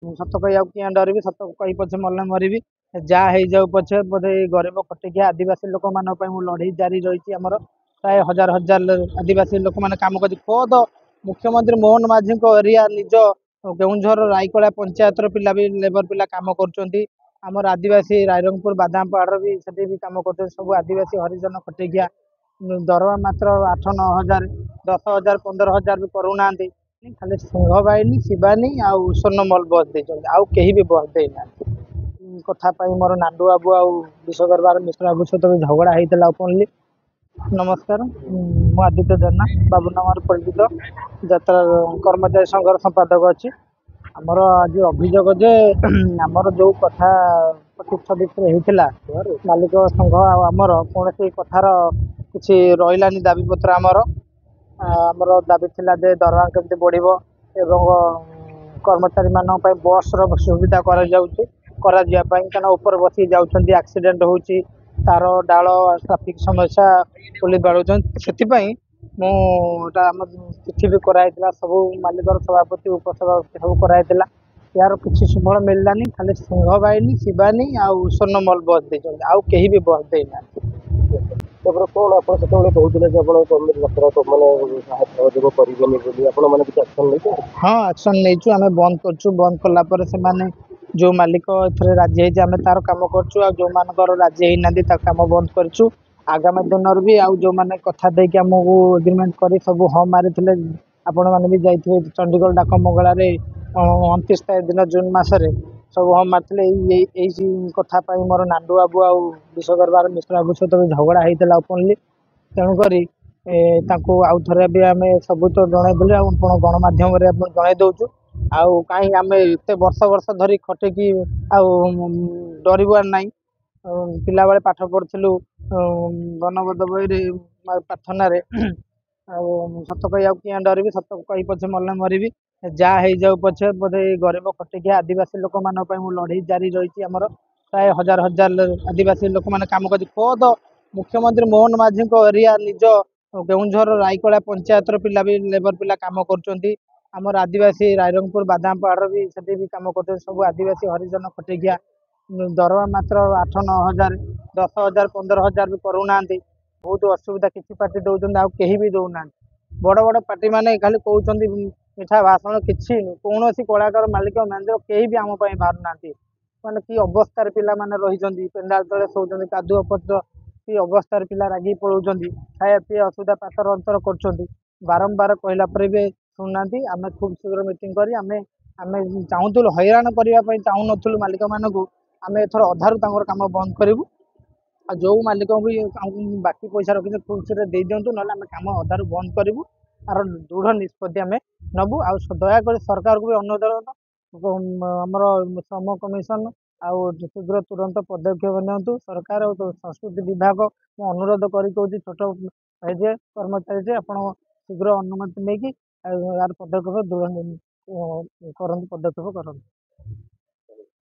ସତ କହିବାକୁ କିଆଁ ଡରିବି, ସତ କହି ପଛେ ମଲେ ମରିବି। ଯାହା ହେଇଯାଉ ପଛେ ବୋଧେ ଏଇ ଗରିବ ଖଟିଖିଆ ଆଦିବାସୀ ଲୋକମାନଙ୍କ ପାଇଁ ମୁଁ ଲଢ଼େଇ ଜାରି ରହିଛି। ଆମର ପ୍ରାୟ ହଜାର ହଜାର ଆଦିବାସୀ ଲୋକମାନେ କାମ କରି ଖୋଦ ମୁଖ୍ୟମନ୍ତ୍ରୀ ମୋହନ ମାଝୀଙ୍କ ଏରିଆ ନିଜ କେଉଁଝର ରାଇକଳା ପଞ୍ଚାୟତର ପିଲା ବି ଲେବର ପିଲା କାମ କରୁଛନ୍ତି। ଆମର ଆଦିବାସୀ ରାଇରଙ୍ଗପୁର ବାଦାମ ପାହାଡ଼ର ବି ସେଠି ବି କାମ କରୁଛନ୍ତି। ସବୁ ଆଦିବାସୀ ହରିଜନ ଖଟିଖିଆ ଦରମା ମାତ୍ର 8-9 ହଜାର, 10 ହଜାର, 15 ହଜାର ବି କରୁନାହାନ୍ତି। ଖାଲି ସିଂହ ବାହିନୀ, ଶିବାନୀ ଆଉ ସ୍ୱର୍ଣ୍ଣମଲ ବସ୍ ଦେଇଛନ୍ତି, ଆଉ କେହି ବି ବସ୍ ଦେଇନାହାନ୍ତି। କଥା ପାଇଁ ମୋର ନାଣ୍ଡୁ ବାବୁ ଆଉ ବିଶ୍ୱଦରବାର ମିଶ୍ର ବାବୁ ସହିତ ବି ଝଗଡ଼ା ହେଇଥିଲା ଓପନଲି। ନମସ୍କାର, ମୁଁ ଆଦିତ୍ୟ ଜେନା, ବାବୁ ନାମରେ ପରିଚିତ, ଯାତ୍ରା କର୍ମଚାରୀ ସଂଘର ସମ୍ପାଦକ ଅଛି। ଆମର ଆଜି ଅଭିଯୋଗ ଯେ ଆମର ଯେଉଁ କଥା 25-26 ହେଇଥିଲା ମାଲିକ ସଂଘ ଆଉ ଆମର କୌଣସି କଥାର କିଛି ରହିଲାନି ଦାବିପତ୍ର। ଆମର ଦାବି ଥିଲା ଯେ ଦରମା କେମିତି ବଢ଼ିବ ଏବଂ କର୍ମଚାରୀମାନଙ୍କ ପାଇଁ ବସ୍ର ସୁବିଧା କରାଯିବା ପାଇଁ, କାରଣ ଉପରେ ବସିକି ଯାଉଛନ୍ତି, ଆକ୍ସିଡେଣ୍ଟ ହେଉଛି, ତାର ଡାଳ ଟ୍ରାଫିକ୍ ସମସ୍ୟା ପୋଲିସ ବାଡ଼ଉଛନ୍ତି। ସେଥିପାଇଁ ମୁଁ ଏଇଟା ଆମ ଚିଠି ବି କରାହେଇଥିଲା, ସବୁ ମାଲିକର ସଭାପତି ଉପସଭାପତି ସବୁ କରାହେଇଥିଲା। ଏହାର କିଛି ସୁଫଳ ମିଳିଲାନି। ଖାଲି ସିଂହ ବାହିନୀ, ଶିବାନୀ ଆଉ ସ୍ୱର୍ଣ୍ଣମଲ ବସ୍ ଦେଇଛନ୍ତି, ଆଉ କେହି ବି ବସ୍ ଦେଇନାହାନ୍ତି। ତାପରେ କ'ଣ ଆପଣ ସେତେବେଳେ କହୁଥିଲେ ଯେ ଆପଣ ସହଯୋଗ କରିବେନି ବୋଲି, ଆପଣମାନେ କିଛି ଆକ୍ସନ୍ ନେଇଛନ୍ତି? ହଁ, ଆକ୍ସନ୍ ନେଇଛୁ, ଆମେ ବନ୍ଦ କରୁଛୁ। ବନ୍ଦ କଲା ପରେ ସେମାନେ ଯେଉଁ ମାଲିକ ଏଥିରେ ରାଜି ହେଇଛି ଆମେ ତାର କାମ କରୁଛୁ, ଆଉ ଯେଉଁମାନଙ୍କର ରାଜି ହେଇନାହାନ୍ତି ତାର କାମ ବନ୍ଦ କରିଛୁ। ଆଗାମୀ ଦିନରେ ବି ଆଉ ଯେଉଁମାନେ କଥା ଦେଇକି ଆମକୁ ଏଗ୍ରିମେଣ୍ଟ କରି ସବୁ ହଁ ମାରିଥିଲେ, ଆପଣମାନେ ବି ଯାଇଥିବେ ଚଣ୍ଡିଗଡ଼ ଡାକ ମଙ୍ଗଳାରେ 29 ତାରିଖ ଦିନ ଜୁନ୍ ମାସରେ ସବୁ ହଁ ମାରିଥିଲେ। ଏଇ କଥା ପାଇଁ ମୋର ନାଣ୍ଡୁ ବାବୁ ଆଉ ବିଶ୍ୱଦରବାର ମିଶ୍ର ବାବୁ ସହିତ ବି ଝଗଡ଼ା ହେଇଥିଲା ଓପନଲି। ତେଣୁକରି ତାଙ୍କୁ ଆଉ ଥରେ ବି ଆମେ ସବୁ ତ ଜଣାଇଦେଲେ, ଆଉ ଆପଣ ଗଣମାଧ୍ୟମରେ ଆପଣ ଜଣାଇ ଦେଉଛୁ। ଆଉ କାହିଁକି ଆମେ ଏତେ ବର୍ଷ ଧରି ଖଟିକି ଆଉ ଡରିବାର ନାହିଁ। ପିଲାବେଳେ ପାଠ ପଢ଼ୁଥିଲୁ ବନବୋଧ ବହିରେ ପ୍ରାର୍ଥନାରେ, ଆଉ ସତ କହିବାକୁ କିଆଁ ଡରିବି, ସତ କହି ପଛେ ମଲେ ମରିବି। ଯାହା ହେଇଯାଉ ପଛେ ବୋଧେ ଏଇ ଗରିବ ଖଟିଖିଆ ଆଦିବାସୀ ଲୋକମାନଙ୍କ ପାଇଁ ମୁଁ ଲଢ଼େଇ ଜାରି ରହିଛି। ଆମର ପ୍ରାୟ ହଜାର ହଜାର ଆଦିବାସୀ ଲୋକମାନେ କାମ କରି ଖୋଦ ମୁଖ୍ୟମନ୍ତ୍ରୀ ମୋହନ ମାଝୀଙ୍କ ଏରିଆ ନିଜ କେଉଁଝର ରାଇକଳା ପଞ୍ଚାୟତର ପିଲା ବି ଲେବର ପିଲା କାମ କରୁଛନ୍ତି। ଆମର ଆଦିବାସୀ ରାଇରଙ୍ଗପୁର ବାଦାମ ପାହାଡ଼ର ବି ସେଠି ବି କାମ କରୁଛନ୍ତି। ସବୁ ଆଦିବାସୀ ହରିଜନ ଖଟିଖିଆ ଦରମା ମାତ୍ର 8-9 ହଜାର, 10 ହଜାର, 15 ହଜାର ବି କରୁନାହାନ୍ତି। ବହୁତ ଅସୁବିଧା। କିଛି ପାର୍ଟି ଦେଉଛନ୍ତି, ଆଉ କେହି ବି ଦେଉନାହାନ୍ତି। ବଡ଼ ବଡ଼ ପାର୍ଟିମାନେ ଖାଲି କହୁଛନ୍ତି ମିଠା ଭାଷଣ, କିଛି କୌଣସି କଳାକାର ମାଲିକ ମ୍ୟାନେଜର କେହି ବି ଆମ ପାଇଁ ବାହାରୁନାହାନ୍ତି। ମାନେ କି ଅବସ୍ଥାରେ ପିଲାମାନେ ରହିଛନ୍ତି, ପେଣ୍ଡାଲ ତଳେ ଶୋଉଛନ୍ତି, କାଦୁଅ ପତ୍ର, କି ଅବସ୍ଥାରେ ପିଲା ରାଗିକି ପଳାଉଛନ୍ତି, ଖାଇବା ପିଇବା ଅସୁବିଧା, ପାତର ଅନ୍ତର କରୁଛନ୍ତି। ବାରମ୍ବାର କହିଲା ପରେ ବି ଶୁଣୁନାହାନ୍ତି। ଆମେ ଖୁବ୍ ଶୀଘ୍ର ମିଟିଂ କରି ଆମେ ଚାହୁଁଥିଲୁ, ହଇରାଣ କରିବା ପାଇଁ ଚାହୁଁନଥିଲୁ ମାଲିକମାନଙ୍କୁ। ଆମେ ଏଥର ଅଧାରୁ ତାଙ୍କର କାମ ବନ୍ଦ କରିବୁ। ଆଉ ଯେଉଁ ମାଲିକ ବି ବାକି ପଇସା ରଖିଛନ୍ତି ଖୁବ୍ ଶୀଘ୍ର ଦେଇଦିଅନ୍ତୁ, ନହେଲେ ଆମେ କାମ ଅଧାରୁ ବନ୍ଦ କରିବୁ। ଆର ଦୃଢ଼ ନିଷ୍ପତ୍ତି ଆମେ ନେବୁ। ଆଉ ଦୟାକରି ସରକାରକୁ ବି ଅନୁରୋଧ, ଆମର ଶ୍ରମ କମିଶନ ଆଉ ଶୀଘ୍ର ତୁରନ୍ତ ପଦକ୍ଷେପ ନିଅନ୍ତୁ। ସରକାର ଆଉ ସଂସ୍କୃତି ବିଭାଗ ମୁଁ ଅନୁରୋଧ କରି କହୁଛି, ଛୋଟ ଭାଇ ଯେ କର୍ମଚାରୀ ଯେ ଆପଣ ଶୀଘ୍ର ଅନୁମତି ନେଇକି ଏହାର ପଦକ୍ଷେପ ପଦକ୍ଷେପ କରନ୍ତୁ।